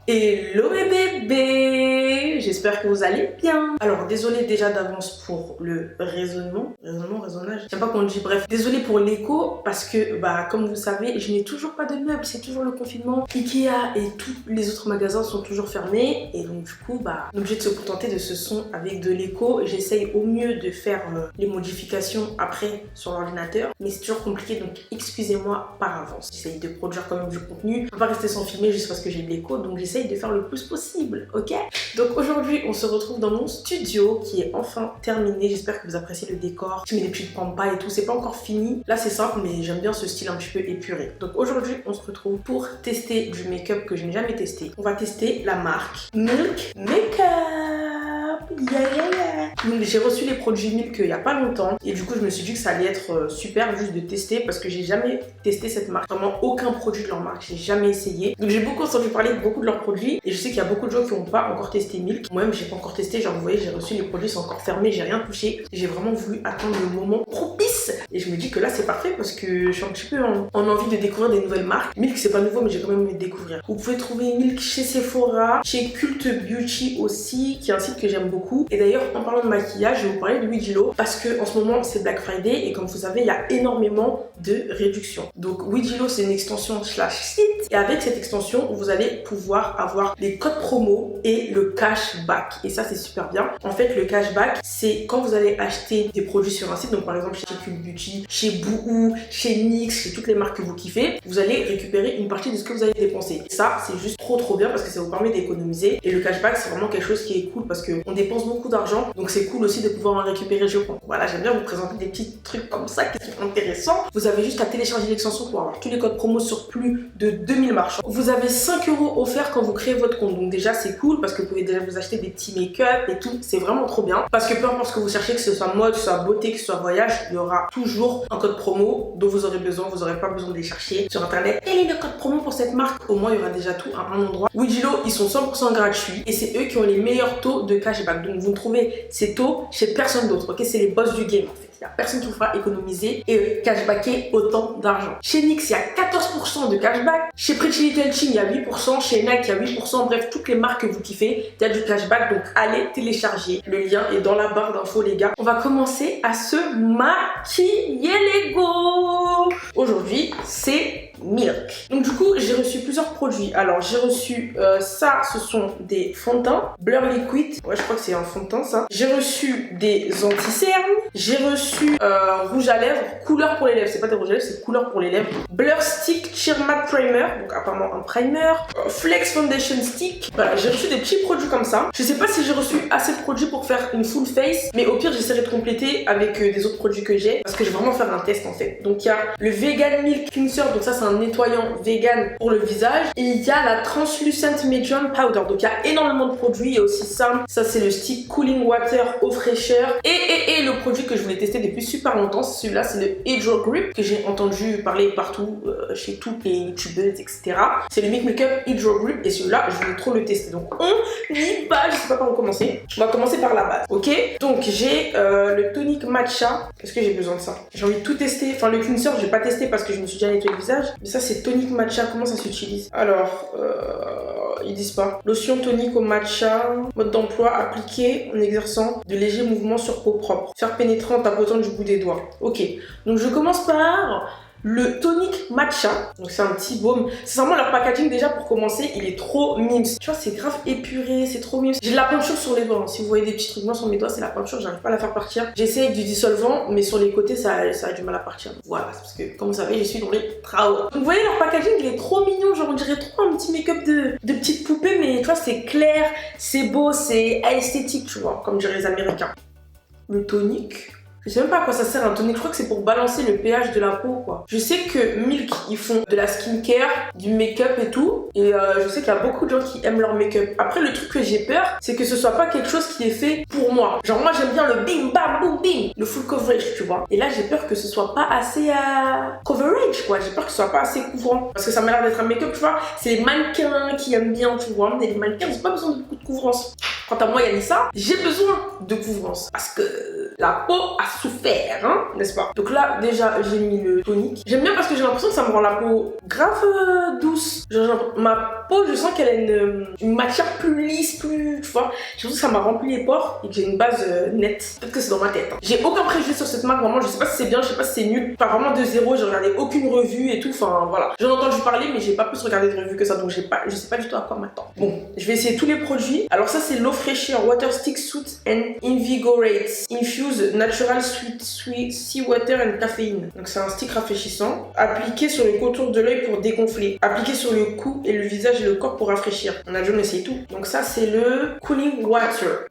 Hello mes bébés, j'espère que vous allez bien. Alors désolé déjà d'avance pour le raisonnage, je sais pas comment on dit, bref, désolé pour l'écho parce que comme vous savez, je n'ai toujours pas de meubles, c'est toujours le confinement. Ikea et tous les autres magasins sont toujours fermés et donc du coup on est obligé de se contenter de ce son avec de l'écho. J'essaye au mieux de faire les modifications après sur l'ordinateur, mais c'est toujours compliqué, donc excusez-moi par avance. J'essaye de produire quand même du contenu, je peux pas rester sans filmer juste parce que j'ai de l'écho, donc j'essaye de faire le plus possible, ok? Donc aujourd'hui on se retrouve dans mon studio qui est enfin terminé. J'espère que vous appréciez le décor. Je mets des petites pampas et tout, c'est pas encore fini. Là c'est simple mais j'aime bien ce style un petit peu épuré. Donc aujourd'hui on se retrouve pour tester du make-up que je n'ai jamais testé. On va tester la marque Milk Makeup. Donc j'ai reçu les produits Milk il y a pas longtemps et du coup je me suis dit que ça allait être super juste de tester parce que j'ai jamais testé cette marque, vraiment aucun produit de leur marque, j'ai jamais essayé. Donc j'ai beaucoup entendu parler de beaucoup de leurs produits et je sais qu'il y a beaucoup de gens qui n'ont pas encore testé Milk. Moi-même j'ai pas encore testé, genre vous voyez j'ai reçu les produits, c'est encore fermé, j'ai rien touché. J'ai vraiment voulu attendre le moment propice et je me dis que là c'est parfait parce que je suis un petit peu en envie de découvrir des nouvelles marques. Milk c'est pas nouveau mais j'ai quand même envie de découvrir. Vous pouvez trouver Milk chez Sephora, chez Cult Beauty aussi, qui est un site que j'aime beaucoup. Et d'ailleurs en parlant de maquillage, je vais vous parler de Wigilo parce que en ce moment c'est Black Friday et comme vous savez il y a énormément de réductions. Donc Wigilo c'est une extension slash site et avec cette extension vous allez pouvoir avoir les codes promo et le cashback et ça c'est super bien. En fait le cashback c'est quand vous allez acheter des produits sur un site, donc par exemple chez Cult Beauty, chez Boohoo, chez NYX, chez toutes les marques que vous kiffez, vous allez récupérer une partie de ce que vous avez dépensé. Et ça c'est juste trop bien parce que ça vous permet d'économiser et le cashback c'est vraiment quelque chose qui est cool parce qu'on dépense beaucoup d'argent, donc c'est cool aussi de pouvoir en récupérer, je pense. Voilà, j'aime bien vous présenter des petits trucs comme ça qui sont intéressants. Vous avez juste à télécharger l'extension pour avoir tous les codes promo sur plus de 2000 marchands. Vous avez 5 € offerts quand vous créez votre compte, donc déjà c'est cool parce que vous pouvez déjà vous acheter des petits make-up et tout, c'est vraiment trop bien parce que peu importe ce que vous cherchez, que ce soit mode, que ce soit beauté, que ce soit voyage, il y aura toujours un code promo dont vous aurez besoin, vous n'aurez pas besoin de les chercher sur internet. Quel est le code promo pour cette marque? Au moins il y aura déjà tout à un endroit. Wigilo ils sont 100% gratuits et c'est eux qui ont les meilleurs taux de cashback, donc vous ne trouvez ces taux chez personne d'autre, ok? C'est les boss du game en fait. Il n'y a personne qui vous fera économiser et cashbacker autant d'argent. Chez NYX, il y a 14% de cashback. Chez Pretty Little Thing, il y a 8%. Chez Nike, il y a 8%. Bref, toutes les marques que vous kiffez, il y a du cashback. Donc, allez télécharger. Le lien est dans la barre d'infos, les gars. On va commencer à se maquiller, les go. Aujourd'hui, c'est Milk. Donc du coup j'ai reçu plusieurs produits. Alors j'ai reçu ça, ce sont des fonds de teint Blur Liquid, ouais je crois que c'est un fond de teint ça. J'ai reçu des anti-cernes, j'ai reçu rouge à lèvres, couleur pour les lèvres, c'est pas des rouges à lèvres, c'est couleur pour les lèvres. Blur Stick Sheer Matte Primer, donc apparemment un primer. Flex Foundation Stick. Voilà, j'ai reçu des petits produits comme ça. Je sais pas si j'ai reçu assez de produits pour faire une full face, mais au pire j'essaierai de compléter avec des autres produits que j'ai parce que je vais vraiment faire un test en fait. Donc il y a le Vegan Milk Cleanser, donc ça c'est un nettoyant vegan pour le visage, et il y a la Translucent Medium Powder, donc il y a énormément de produits. Il y a aussi ça c'est le stick Cooling Water eau fraîcheur et le produit que je voulais tester depuis super longtemps, c'est celui-là, c'est le Hydro Grip que j'ai entendu parler partout chez toutes les youtubeuses etc. C'est le Milk Makeup Hydro Grip et celui-là je voulais trop le tester, donc on y va. Je sais pas par où commencer, on va commencer par la base, ok? Donc j'ai le tonic matcha. Est-ce que j'ai besoin de ça? J'ai envie de tout tester. Enfin le cleanser j'ai pas testé parce que je me suis déjà nettoyé le visage, mais ça c'est tonic matcha. Comment ça s'utilise? Alors ils disent pas. Lotion tonique au matcha, mode d'emploi, appliqué en exerçant de légers mouvements sur peau propre, faire pénétrer en tapotant du bout des doigts. Ok, donc je commence par le tonic matcha, donc c'est un petit baume. C'est vraiment leur packaging déjà pour commencer, il est trop mimes. Tu vois, c'est grave épuré, c'est trop mimes. J'ai de la peinture sur les doigts, si vous voyez des petits trucs noirs sur mes doigts, c'est la peinture, j'arrive pas à la faire partir. J'essaie avec du dissolvant, mais sur les côtés, ça a du mal à partir. Voilà, parce que comme vous savez, je suis dans les travaux. Donc vous voyez, leur packaging, il est trop mignon, genre on dirait trop un petit make-up de petite poupée, mais tu vois, c'est clair, c'est beau, c'est esthétique, tu vois, comme diraient les Américains. Le tonic. Je sais même pas à quoi ça sert un tonic, je crois que c'est pour balancer le pH de la peau quoi. Je sais que Milk ils font de la skincare, du make-up et tout, et je sais qu'il y a beaucoup de gens qui aiment leur make-up. Après le truc que j'ai peur, c'est que ce soit pas quelque chose qui est fait pour moi. Genre moi j'aime bien le bing bam boom bing, le full coverage tu vois. Et là j'ai peur que ce soit pas assez coverage quoi, j'ai peur que ce soit pas assez couvrant. Parce que ça m'a l'air d'être un make-up tu vois, c'est les mannequins qui aiment bien tu vois, mais les mannequins ils ont pas besoin de beaucoup de couvrance. Quant à moi Yanissa, j'ai besoin de couvrance parce que la peau a souffert, hein, n'est-ce pas? Donc là, déjà, j'ai mis le tonique. J'aime bien parce que j'ai l'impression que ça me rend la peau grave douce. Genre, ma peau, je sens qu'elle a une matière plus lisse, plus, tu vois. J'ai l'impression que ça m'a rempli les pores et que j'ai une base nette. Peut-être que c'est dans ma tête. Hein. J'ai aucun préjugé sur cette marque, vraiment. Je sais pas si c'est bien, je sais pas si c'est nul. Enfin, vraiment de zéro, j'ai regardé aucune revue et tout. Enfin, voilà. J'en ai entendu parler, mais j'ai pas plus regardé de revues que ça. Donc, je sais pas du tout à quoi m'attendre. Bon, je vais essayer tous les produits. Alors, ça, c'est l'eau fraîcheur Water Stick Soothe and Invigorate. Infuse Natural Sweet Seawater and Caffeine. Donc, c'est un stick rafraîchissant. Appliqué sur le contour de l'œil pour dégonfler. Appliqué sur le cou et le visage et le corps pour rafraîchir. On a déjà essayé tout. Donc, ça, c'est le Cooling Water.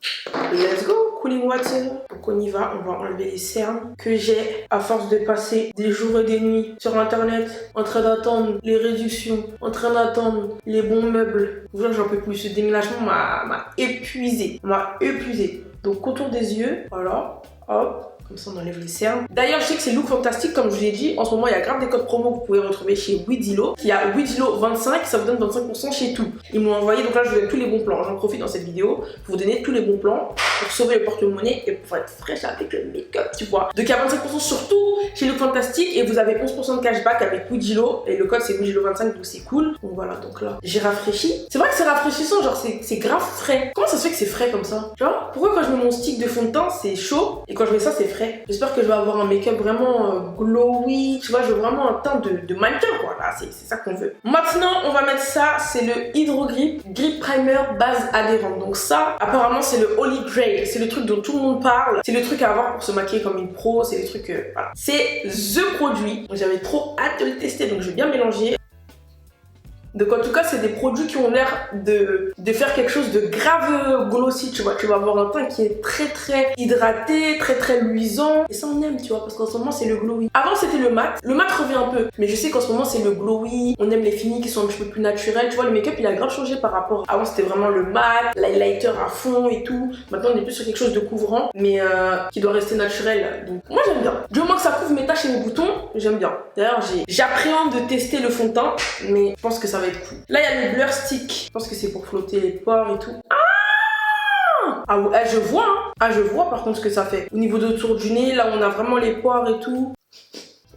Let's go, Cooling Water. Donc, on y va. On va enlever les cernes que j'ai à force de passer des jours et des nuits sur internet en train d'attendre les réductions, en train d'attendre les bons meubles. J'en peux plus. Ce déménagement m'a épuisé. Donc, contour des yeux. Voilà. Hop. Comme ça, on enlève les cernes. D'ailleurs, je sais que c'est Look Fantastic, comme je vous l'ai dit. En ce moment, il y a grave des codes promo que vous pouvez retrouver chez Widilo. Il y a Widilo 25, ça vous donne 25% chez tout. Ils m'ont envoyé, donc là, je vous donne tous les bons plans. J'en profite dans cette vidéo pour vous donner tous les bons plans pour sauver le porte-monnaie et pour être fraîche avec le make-up, tu vois. Donc, il y a 25% surtout chez Look Fantastic et vous avez 11% de cashback avec Widilo. Et le code, c'est Widilo 25, donc c'est cool. Donc voilà, donc là, j'ai rafraîchi. C'est vrai que c'est rafraîchissant, genre, c'est grave frais. Comment ça se fait que c'est frais comme ça? Tu vois? Pourquoi quand je mets mon stick de fond de teint, c'est chaud et quand je mets ça, c'est frais? J'espère que je vais avoir un make-up vraiment glowy, tu vois, je veux vraiment un teint de mannequin, quoi, là, c'est ça qu'on veut. Maintenant, on va mettre ça, c'est le Hydro Grip Primer base adhérente. Donc ça, apparemment, c'est le Holy Grail, c'est le truc dont tout le monde parle, c'est le truc à avoir pour se maquiller comme une pro, c'est le truc, voilà. C'est THE produit, j'avais trop hâte de le tester, donc je vais bien mélanger. Donc en tout cas, c'est des produits qui ont l'air de faire quelque chose de grave glossy, tu vois. Tu vas avoir un teint qui est très très hydraté, très très luisant. Et ça on aime, tu vois, parce qu'en ce moment c'est le glowy. Avant c'était le mat. Le mat revient un peu, mais je sais qu'en ce moment c'est le glowy. On aime les finis qui sont un petit peu plus naturels. Tu vois, le make-up il a grave changé par rapport. Avant c'était vraiment le mat, l'highlighter à fond et tout. Maintenant on est plus sur quelque chose de couvrant, mais qui doit rester naturel. Donc moi j'aime bien. Du moment que ça couvre mes taches et mes boutons, j'aime bien. D'ailleurs j'appréhende de tester le fond de teint, mais je pense que ça va être cool. Là il y a le blur stick. Je pense que c'est pour flotter les pores et tout. Ah ouais, je vois hein. Ah je vois par contre ce que ça fait. Au niveau de autour du nez, là on a vraiment les pores et tout.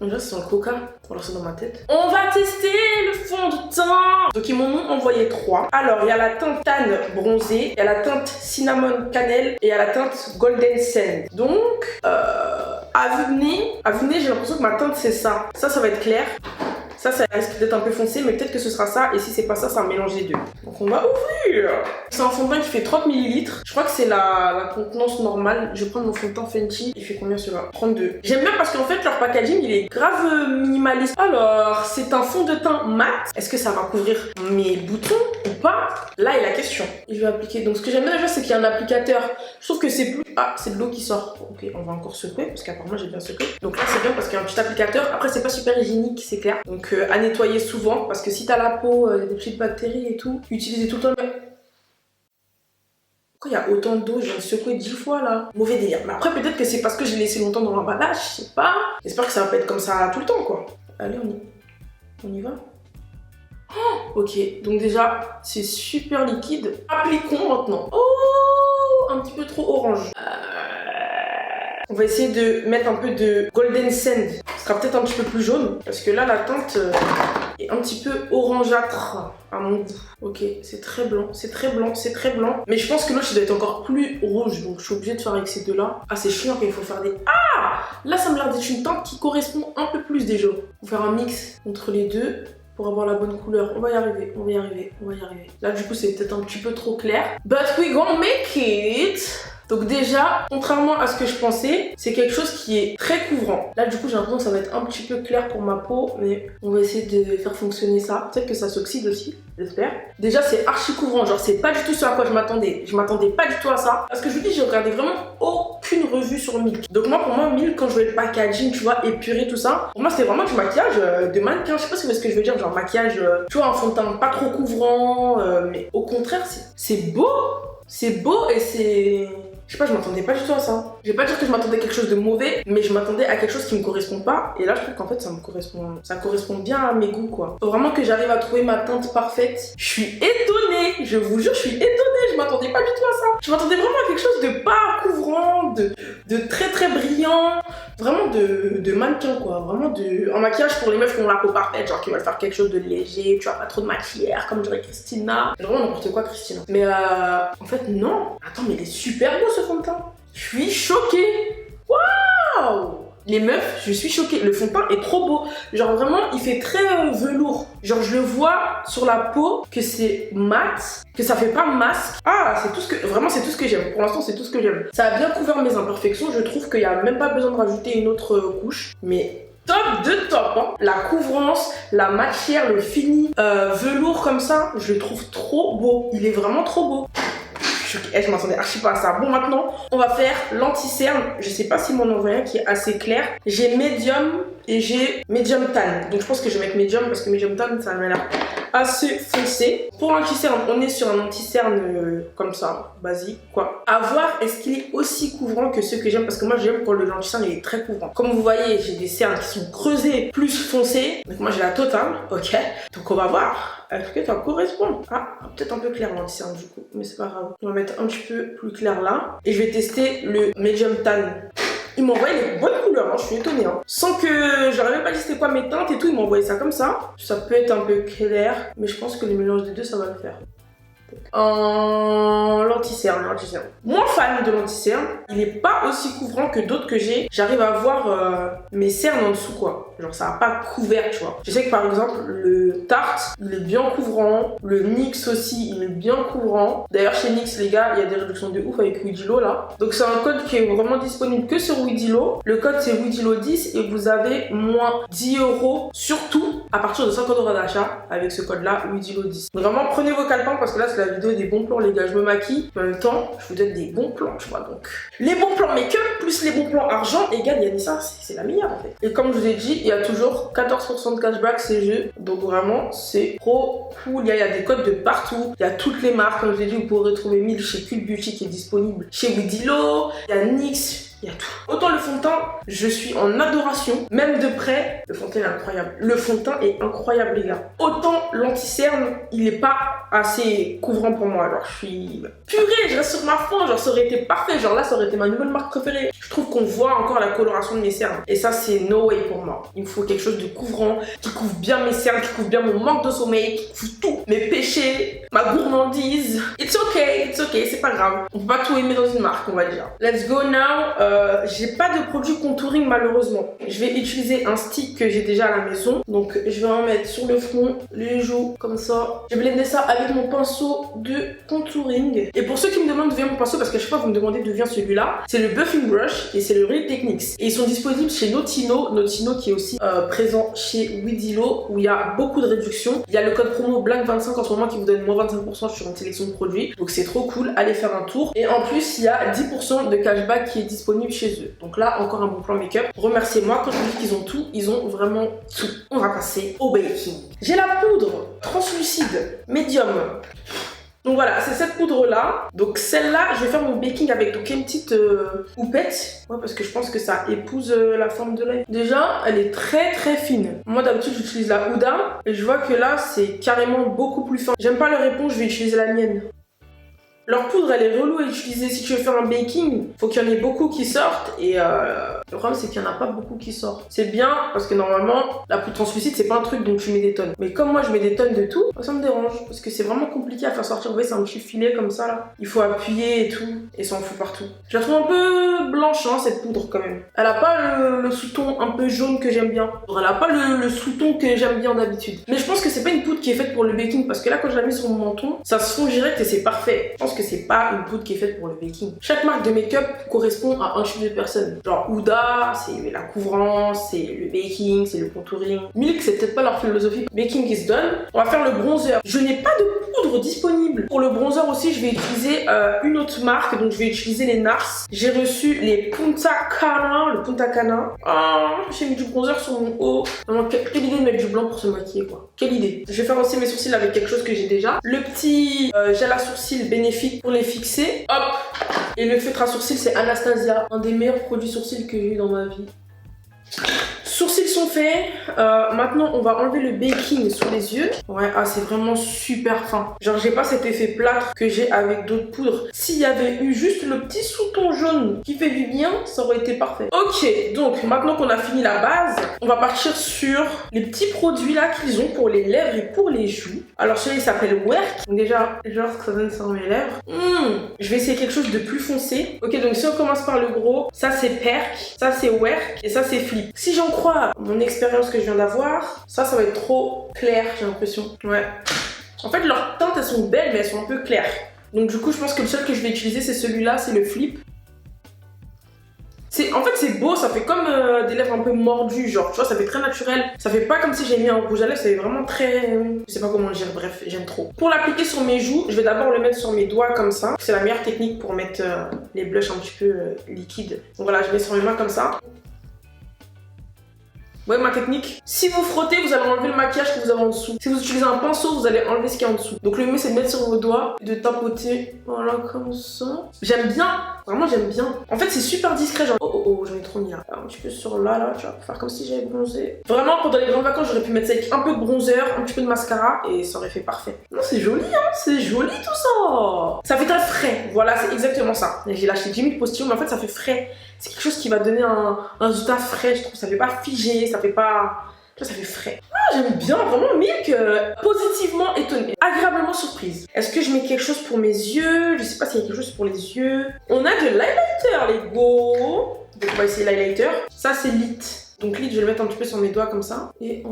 On dirait que c'est un coca. Alors c'est dans ma tête. On va tester le fond de teint. Donc ils m'en ont envoyé 3. Alors il y a la teinte tan bronzée, il y a la teinte cinnamon cannelle et il y a la teinte golden sand. Donc à vue de nez, j'ai l'impression que ma teinte c'est ça. Ça va être clair. Ça risque d'être un peu foncé, mais peut-être que ce sera ça. Et si c'est pas ça, ça va mélanger les deux. Donc on va ouvrir. C'est un fond de teint qui fait 30 ml. Je crois que c'est la contenance normale. Je vais prendre mon fond de teint Fenty. Il fait combien celui-là? 32. J'aime bien parce qu'en fait, leur packaging, il est grave minimaliste. Alors, c'est un fond de teint mat. Est-ce que ça va couvrir mes boutons ou pas? Là est la question. Je vais appliquer. Donc ce que j'aime bien déjà, c'est qu'il y a un applicateur. Je trouve que c'est plus... Ah, c'est de l'eau qui sort. Ok, on va encore secouer parce qu'apparemment j'ai bien secoué. Donc là, c'est bien parce qu'il y a un petit applicateur. Après, c'est pas super hygiénique, c'est clair. Donc à nettoyer souvent parce que si t'as la peau, des petites bactéries et tout, utilisez tout le temps. Pourquoi il y a autant d'eau? Je viens de secouer 10 fois là. Mauvais délire. Mais après, peut-être que c'est parce que j'ai laissé longtemps dans l'emballage, je sais pas. J'espère que ça va pas être comme ça tout le temps quoi. Allez, on y va. Oh, ok, donc déjà, c'est super liquide. Appliquons maintenant. Oh, un petit peu trop orange. On va essayer de mettre un peu de golden sand. Ce sera peut-être un petit peu plus jaune. Parce que là, la teinte est un petit peu orangeâtre à mon goût. Ok, c'est très blanc, c'est très blanc, c'est très blanc. Mais je pense que l'autre, il doit être encore plus rouge. Donc, je suis obligée de faire avec ces deux-là. Ah, c'est chiant qu'il faut faire des... Ah! Là, ça me l'air d'être une teinte qui correspond un peu plus déjà. On va faire un mix entre les deux pour avoir la bonne couleur. On va y arriver, on va y arriver, on va y arriver. Là, du coup, c'est peut-être un petit peu trop clair. But we gonna make it! Donc déjà, contrairement à ce que je pensais, c'est quelque chose qui est très couvrant. Là du coup j'ai l'impression que ça va être un petit peu clair pour ma peau, mais on va essayer de faire fonctionner ça. Peut-être que ça s'oxyde aussi, j'espère. Déjà c'est archi couvrant, genre c'est pas du tout ce à quoi je m'attendais. Je m'attendais pas du tout à ça. Parce que je vous dis, j'ai regardé vraiment aucune revue sur Milk. Donc moi pour moi Milk, quand je voyais le packaging, tu vois, épuré tout ça, pour moi c'était vraiment du maquillage de mannequin. Je sais pas si vous voyez ce que je veux dire, genre maquillage, tu vois, un fond de teint pas trop couvrant, mais au contraire c'est beau. C'est beau et c'est... Je sais pas, je m'attendais pas du tout à ça. Je vais pas dire que je m'attendais à quelque chose de mauvais, mais je m'attendais à quelque chose qui me correspond pas. Et là, je trouve qu'en fait, ça correspond bien à mes goûts, quoi. Faut vraiment que j'arrive à trouver ma teinte parfaite. Je suis étonnée, je vous jure, je suis étonnée. Je m'attendais pas du tout à ça. Je m'attendais vraiment à quelque chose de pas couvrant, de très très brillant, vraiment de mannequin quoi, vraiment un maquillage pour les meufs qui ont la peau parfaite, genre qui veulent faire quelque chose de léger, tu vois, pas trop de maquillage comme dirait Christina, vraiment n'importe quoi Christina. Mais en fait non, attends mais il est super beau ce fond de teint, je suis choquée, waouh. Les meufs, je suis choquée. Le fond de teint est trop beau. Genre vraiment, il fait très velours. Genre je le vois sur la peau que c'est mat, que ça fait pas masque. Ah, c'est tout ce que vraiment c'est tout ce que j'aime. Pour l'instant, c'est tout ce que j'aime. Ça a bien couvert mes imperfections. Je trouve qu'il y a même pas besoin de rajouter une autre couche. Mais top de top, hein. La couvrance, la matière, le fini velours comme ça, je le trouve trop beau. Il est vraiment trop beau. Je m'attendais archi pas à ça. Bon, maintenant, on va faire l'anti-cerne. Je sais pas si mon envoyé qui est assez clair. J'ai médium et j'ai médium tan. Donc, je pense que je vais mettre médium parce que médium tan, ça m'a l'air assez foncé. Pour l'anti-cerne, on est sur un anti-cerne comme ça, basique, quoi. À voir, est-ce qu'il est aussi couvrant que ceux que j'aime? Parce que moi, j'aime quand le anti-cerne, il est très couvrant. Comme vous voyez, j'ai des cernes qui sont creusées, plus foncées. Donc, moi, j'ai la totale, ok. Donc, on va voir. Est-ce que ça correspond? Ah, peut-être un peu clair l'anti-cerne du coup, mais c'est pas grave. On va mettre un petit peu plus clair là. Et je vais tester le medium tan. Il m'a envoyé les bonnes couleurs, hein, je suis étonnée. Hein. Sans que j'aurais même pas dit c'était quoi mes teintes et tout, il m'a envoyé ça comme ça. Ça peut être un peu clair, mais je pense que le mélange des deux, ça va le faire. L'anti-cerne. Moins fan de l'anti-cerne, il est pas aussi couvrant que d'autres que j'ai. J'arrive à voir mes cernes en dessous quoi. Genre ça a pas couvert, tu vois. Je sais que par exemple le Tarte, il est bien couvrant. Le NYX aussi, il est bien couvrant. D'ailleurs chez NYX les gars, il y a des réductions de ouf avec Widilo là. Donc c'est un code qui est vraiment disponible que sur Widilo. Le code c'est Widilo10 et vous avez moins 10 € surtout à partir de 50 € d'achat avec ce code là Widilo10. Vraiment prenez vos calepins parce que là c'est la vidéo des bons plans les gars. Je me maquille, en même temps je vous donne des bons plans, tu vois. Donc les bons plans make-up plus les bons plans argent égale Yanissa, c'est la meilleure en fait. Et comme je vous ai dit, il y a toujours 14% de cashback CG. Donc vraiment c'est trop cool. Il y a des codes de partout. Il y a toutes les marques. Comme je vous ai dit, vous pourrez retrouver 1000 chez Cult Beauty qui est disponible chez Widilo. Il y a NYX. Il y a tout. Autant le fond de teint, je suis en adoration. Même de près, le fond de teint est incroyable. Le fond de teint est incroyable, les gars. Autant l'anti-cerne, il est pas assez couvrant pour moi. Alors, je suis purée, je reste sur ma faim. Genre, ça aurait été parfait. Genre là, ça aurait été ma nouvelle marque préférée. Je trouve qu'on voit encore la coloration de mes cernes. Et ça, c'est no way pour moi. Il me faut quelque chose de couvrant, qui couvre bien mes cernes, qui couvre bien mon manque de sommeil, qui couvre tout. Mes péchés, ma gourmandise. It's okay, c'est pas grave. On peut pas tout aimer dans une marque, on va dire. Let's go now. J'ai pas de produit contouring malheureusement. Je vais utiliser un stick que j'ai déjà à la maison. Donc je vais en mettre sur le front, les joues, comme ça. Je vais blender ça avec mon pinceau de contouring. Et pour ceux qui me demandent d'où vient mon pinceau, parce que je sais pas, vous me demandez d'où vient celui-là, c'est le Buffing Brush et c'est le Real Techniques. Et ils sont disponibles chez Notino. Notino qui est aussi présent chez Widilo où il y a beaucoup de réductions. Il y a le code promo Black25 en ce moment qui vous donne moins 25% sur une sélection de produits. Donc c'est trop cool, allez faire un tour. Et en plus, il y a 10% de cashback qui est disponible chez eux. Donc là, encore un bon plan make-up. Remerciez-moi, quand je vous dis qu'ils ont tout, ils ont vraiment tout. On va passer au baking. J'ai la poudre translucide médium. Donc voilà, c'est cette poudre là. Donc celle-là, je vais faire mon baking avec donc une petite houppette. Ouais, parce que je pense que ça épouse la forme de l'œil. Déjà, elle est très très fine. Moi d'habitude, j'utilise la Huda. Et je vois que là, c'est carrément beaucoup plus fin. J'aime pas leur éponge, je vais utiliser la mienne. Leur poudre, elle est relou à utiliser. Si tu veux faire un baking, faut qu'il y en ait beaucoup qui sortent. Et le problème, c'est qu'il n'y en a pas beaucoup qui sortent. C'est bien parce que normalement, la poudre translucide, c'est pas un truc dont tu mets des tonnes. Mais comme moi, je mets des tonnes de tout, ça me dérange. Parce que c'est vraiment compliqué à faire sortir. Vous voyez, c'est un petit filet comme ça, là. Il faut appuyer et tout. Et ça en fout partout. Je la trouve un peu blanche, hein, cette poudre, quand même. Elle a pas le sous-ton un peu jaune que j'aime bien. Elle a pas le sous-ton que j'aime bien d'habitude. Mais je pense que c'est pas une poudre qui est faite pour le baking. Parce que là, quand je la mets sur mon menton, ça se fond direct et c'est parfait. Je pense que c'est pas une poudre qui est faite pour le baking. Chaque marque de make-up correspond à un type de personne. Genre Huda, c'est la couvrance, c'est le baking, c'est le contouring. Milk, c'est peut-être pas leur philosophie. Baking is done. On va faire le bronzer. Je n'ai pas de poudre disponible. Pour le bronzer aussi, je vais utiliser une autre marque. Donc je vais utiliser les NARS. J'ai reçu les Punta Cana. Le Punta Cana. J'ai mis du bronzer sur mon haut. Vraiment, quelle idée de mettre du blanc pour se maquiller, quoi. Quelle idée. Je vais faire aussi mes sourcils avec quelque chose que j'ai déjà. Le petit gel à sourcils bénéfique pour les fixer. Hop. Et le feutre à sourcils, c'est Anastasia. Un des meilleurs produits sourcils que j'ai eu dans ma vie. Sourcils sont faits. Maintenant, on va enlever le baking sous les yeux. Ouais, ah, c'est vraiment super fin. Genre, j'ai pas cet effet plâtre que j'ai avec d'autres poudres. S'il y avait eu juste le petit sous-ton jaune qui fait du bien, ça aurait été parfait. Ok, donc maintenant qu'on a fini la base, on va partir sur les petits produits là qu'ils ont pour les lèvres et pour les joues. Alors, celui-là, il s'appelle Werk. Donc déjà, genre, ce que ça donne sur mes lèvres. Je vais essayer quelque chose de plus foncé. Ok, donc si on commence par le gros, ça c'est Perk, ça c'est Werk et ça c'est Flip. Si j'en crois mon expérience que je viens d'avoir, ça va être trop clair, j'ai l'impression. Ouais. En fait, leurs teintes, elles sont belles, mais elles sont un peu claires. Donc du coup, je pense que le seul que je vais utiliser, c'est celui-là, c'est le Flip. En fait, c'est beau, ça fait comme des lèvres un peu mordues, genre, tu vois, ça fait très naturel. Ça fait pas comme si j'ai mis un rouge à lèvres, ça fait vraiment très... Je sais pas comment le dire, bref, j'aime trop. Pour l'appliquer sur mes joues, je vais d'abord le mettre sur mes doigts comme ça. C'est la meilleure technique pour mettre les blushs un petit peu liquides. Donc voilà, je mets sur mes mains comme ça. Ouais, ma technique. Si vous frottez, vous allez enlever le maquillage que vous avez en dessous. Si vous utilisez un pinceau, vous allez enlever ce qu'il y a en dessous. Donc le mieux, c'est de mettre sur vos doigts et de tapoter. Voilà, comme ça. J'aime bien. Vraiment, j'aime bien. En fait, c'est super discret. Genre, oh, j'en ai trop mis là. Un petit peu sur là, tu vois, pour faire comme si j'avais bronzé. Vraiment, pendant les grandes vacances, j'aurais pu mettre ça avec un peu de bronzer, un petit peu de mascara et ça aurait fait parfait. Non, c'est joli, hein. C'est joli tout ça. Ça fait très frais. Voilà, c'est exactement ça. J'ai lâché 10 000 postillons, mais en fait, ça fait frais. C'est quelque chose qui va donner un résultat frais, je trouve. Ça fait pas figé, ça fait pas... Ça fait frais. Ah, j'aime bien, vraiment, Milk, positivement étonnée, agréablement surprise. Est-ce que je mets quelque chose pour mes yeux? Je sais pas s'il y a quelque chose pour les yeux. On a de l'highlighter, les go. Donc on va essayer l'highlighter. Ça, c'est Lit. Donc Lit, je vais le mettre un petit peu sur mes doigts comme ça. Et on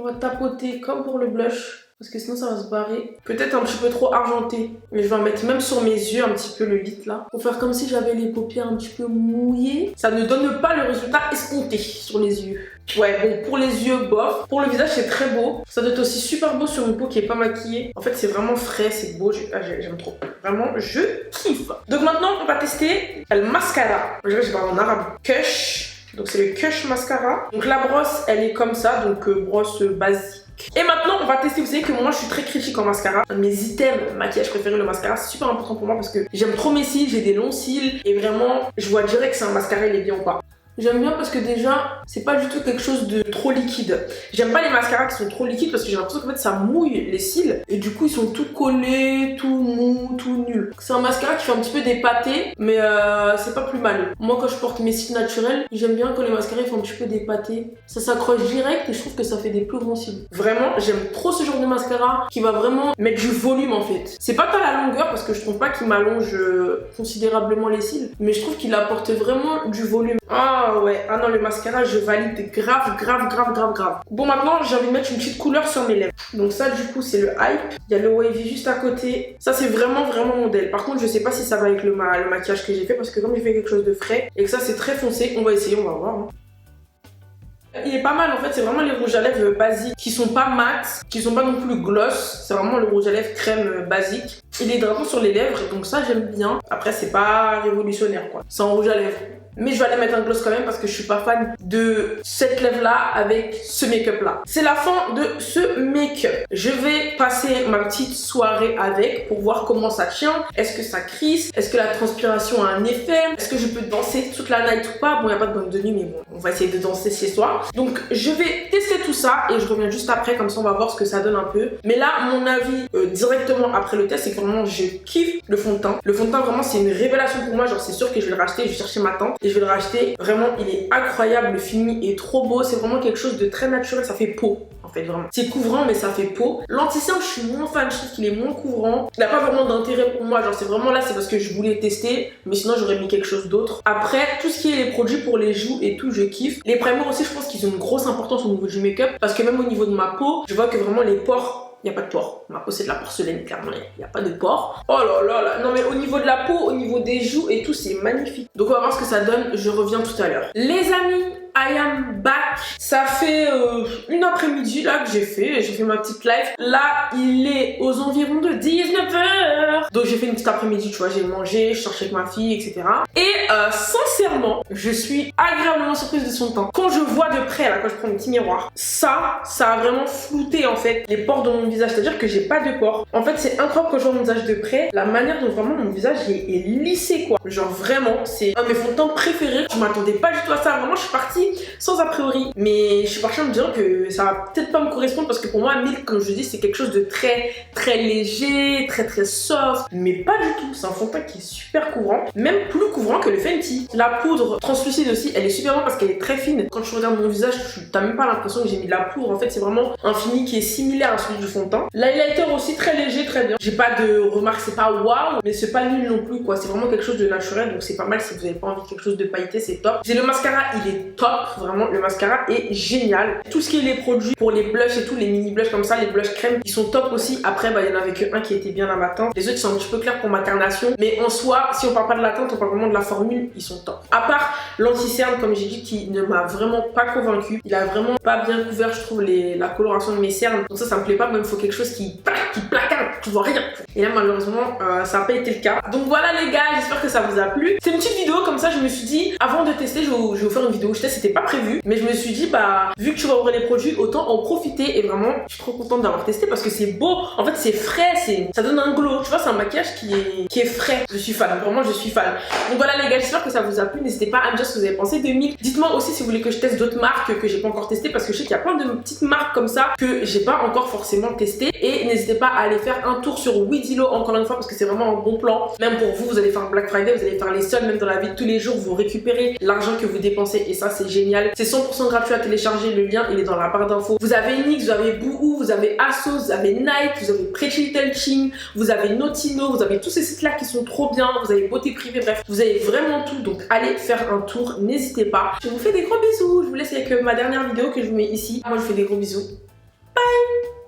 va tapoter comme pour le blush. Parce que sinon ça va se barrer. Peut-être un petit peu trop argenté. Mais je vais en mettre même sur mes yeux un petit peu le Lit là. Pour faire comme si j'avais les paupières un petit peu mouillées. Ça ne donne pas le résultat escompté sur les yeux. Ouais, bon, pour les yeux, bof. Pour le visage, c'est très beau. Ça doit être aussi super beau sur une peau qui est pas maquillée. En fait, c'est vraiment frais, c'est beau. J'aime trop. Vraiment, je kiffe. Donc maintenant, on va tester le mascara. Je vais parler en arabe. Kush. Donc c'est le Kush mascara. Donc la brosse, elle est comme ça. Donc brosse basique. Et maintenant, on va tester. Vous savez que moi, je suis très critique en mascara. Un de mes items maquillage préférés, le mascara, c'est super important pour moi parce que j'aime trop mes cils, j'ai des longs cils. Et vraiment, je vois direct que c'est un mascara, il est bien ou pas. J'aime bien parce que déjà, c'est pas du tout quelque chose de trop liquide. J'aime pas les mascaras qui sont trop liquides parce que j'ai l'impression qu'en fait ça mouille les cils et du coup ils sont tout collés, tout mous, tout nuls. C'est un mascara qui fait un petit peu dépaté mais c'est pas plus mal. Moi quand je porte mes cils naturels, j'aime bien quand les mascaras font un petit peu dépaté. Ça s'accroche direct et je trouve que ça fait des plus grands cils. Vraiment, j'aime trop ce genre de mascara qui va vraiment mettre du volume en fait. C'est pas tant la longueur parce que je trouve pas qu'il m'allonge considérablement les cils, mais je trouve qu'il apporte vraiment du volume. Ah ouais, ah non, le mascara, je valide grave. Bon, maintenant, j'ai envie de mettre une petite couleur sur mes lèvres. Donc ça, du coup, c'est le Hype. Il y a le Wavy juste à côté. Ça, c'est vraiment modèle. Par contre, je sais pas si ça va avec le maquillage que j'ai fait parce que comme j'ai fait quelque chose de frais et que ça, c'est très foncé, on va essayer, on va voir. Hein. Il est pas mal en fait, c'est vraiment les rouges à lèvres basiques qui sont pas mat, qui sont pas non plus gloss, c'est vraiment le rouge à lèvres crème basique. Il est hydratant sur les lèvres, donc ça j'aime bien. Après c'est pas révolutionnaire quoi, c'est en rouge à lèvres. Mais je vais aller mettre un gloss quand même parce que je suis pas fan de cette lèvre là avec ce make-up là. C'est la fin de ce make-up. Je vais passer ma petite soirée avec pour voir comment ça tient. Est-ce que ça crisse? Est-ce que la transpiration a un effet? Est-ce que je peux danser toute la night ou pas? Bon, il n'y a pas de boîte de nuit mais bon, on va essayer de danser chez soi. Donc je vais tester tout ça et je reviens juste après, comme ça on va voir ce que ça donne un peu. Mais là, mon avis directement après le test, c'est que vraiment je kiffe le fond de teint. Le fond de teint vraiment c'est une révélation pour moi, genre c'est sûr que je vais le racheter, je vais chercher ma tante. Et je vais le racheter. Vraiment, il est incroyable. Le fini est trop beau. C'est vraiment quelque chose de très naturel. Ça fait peau, en fait, vraiment. C'est couvrant, mais ça fait peau. L'anti-cerne, je suis moins fan. Je trouve qu'il est moins couvrant. Il n'a pas vraiment d'intérêt pour moi. Genre, c'est vraiment là, c'est parce que je voulais tester. Mais sinon, j'aurais mis quelque chose d'autre. Après, tout ce qui est les produits pour les joues et tout, je kiffe. Les primers aussi, je pense qu'ils ont une grosse importance au niveau du make-up. Parce que même au niveau de ma peau, je vois que vraiment les pores. Il n'y a pas de pores. Ma peau, c'est de la porcelaine, clairement. Il n'y a pas de pores. Oh là là. Non, mais au niveau de la peau, au niveau des joues et tout, c'est magnifique. Donc, on va voir ce que ça donne. Je reviens tout à l'heure. Les amis, I am back. Ça fait une après-midi là que j'ai fait ma petite live. Là, il est aux environs de 19h. Donc, j'ai fait une petite après-midi, tu vois. J'ai mangé, je cherchais avec ma fille, etc. Et sincèrement, je suis agréablement surprise de son teint. Quand je vois de près, là, quand je prends mon petit miroir, ça a vraiment flouté en fait les pores de mon visage. C'est-à-dire que j'ai pas de pores. En fait, c'est incroyable quand je vois mon visage de près, la manière dont vraiment mon visage est lissé quoi. Genre vraiment, c'est un de mes fonds de teint préférés. Je m'attendais pas du tout à ça. Vraiment, je suis partie partie sans a priori, mais je suis partie en me disant que ça va peut-être pas me correspondre parce que pour moi Milk, comme je dis, c'est quelque chose de très léger, très soft, mais pas du tout. C'est un fond de teint qui est super couvrant, même plus couvrant que le Fenty. La poudre translucide aussi, elle est super bonne parce qu'elle est très fine. Quand tu regardes mon visage, t'as même pas l'impression que j'ai mis de la poudre. En fait, c'est vraiment un fini qui est similaire à celui du fond de teint. L'highlighter aussi très léger, très bien. J'ai pas de remarques, c'est pas waouh, mais c'est pas nul non plus quoi. C'est vraiment quelque chose de naturel, donc c'est pas mal si vous avez pas envie de quelque chose de pailleté, c'est top. J'ai le mascara, il est top, vraiment. Le mascara est génial. Tout ce qui est les produits pour les blushs et tout, les mini blushs comme ça, les blushs crème, ils sont top aussi. Après, bah, il y en avait que un qui était bien à ma teinte. Les autres sont un petit peu clairs pour ma carnation, mais en soi, si on parle pas de la teinte, on parle vraiment de la formule, ils sont top. À part l'anti-cerne, comme j'ai dit, qui ne m'a vraiment pas convaincu. Il a vraiment pas bien couvert, je trouve, la coloration de mes cernes. Donc ça me plaît pas, même il faut quelque chose qui placarde, tu vois rien. Et là, malheureusement, ça n'a pas été le cas. Donc voilà les gars, j'espère que ça vous a plu. C'est une petite vidéo comme ça, je me suis dit, avant de tester, je vais vous faire une vidéo. Je teste, c'était pas prévu, mais je me suis dit, bah, vu que tu vas ouvrir les produits, autant en profiter. Et vraiment, je suis trop contente d'avoir testé parce que c'est beau. En fait, c'est frais, ça donne un glow. Tu vois, c'est un maquillage qui est frais. Je suis fan, vraiment, je suis fan. Donc voilà les gars, j'espère que ça vous a plu. N'hésitez pas à me dire ce que vous avez pensé de Milk. Dites-moi aussi si vous voulez que je teste d'autres marques que j'ai pas encore testées parce que je sais qu'il y a plein de petites marques comme ça que j'ai pas encore forcément testées. Et n'hésitez pas à aller faire un tour sur Weedilo encore une fois parce que c'est vraiment un bon plan. Même pour vous, vous allez faire Black Friday, vous allez faire les soldes, même dans la vie de tous les jours, vous récupérez l'argent que vous dépensez et ça c'est génial. C'est 100% gratuit à télécharger, le lien il est dans la barre d'infos. Vous avez NYX, vous avez Boohoo, vous avez ASOS, vous avez Nike, vous avez Pretty Little Thing, vous avez Notino, vous avez tous ces sites là qui sont trop bien, vous avez Beauté Privée, bref, vous avez vraiment tout, donc allez faire un tour, n'hésitez pas. Je vous fais des gros bisous, je vous laisse avec ma dernière vidéo que je vous mets ici. Moi je vous fais des gros bisous. Bye.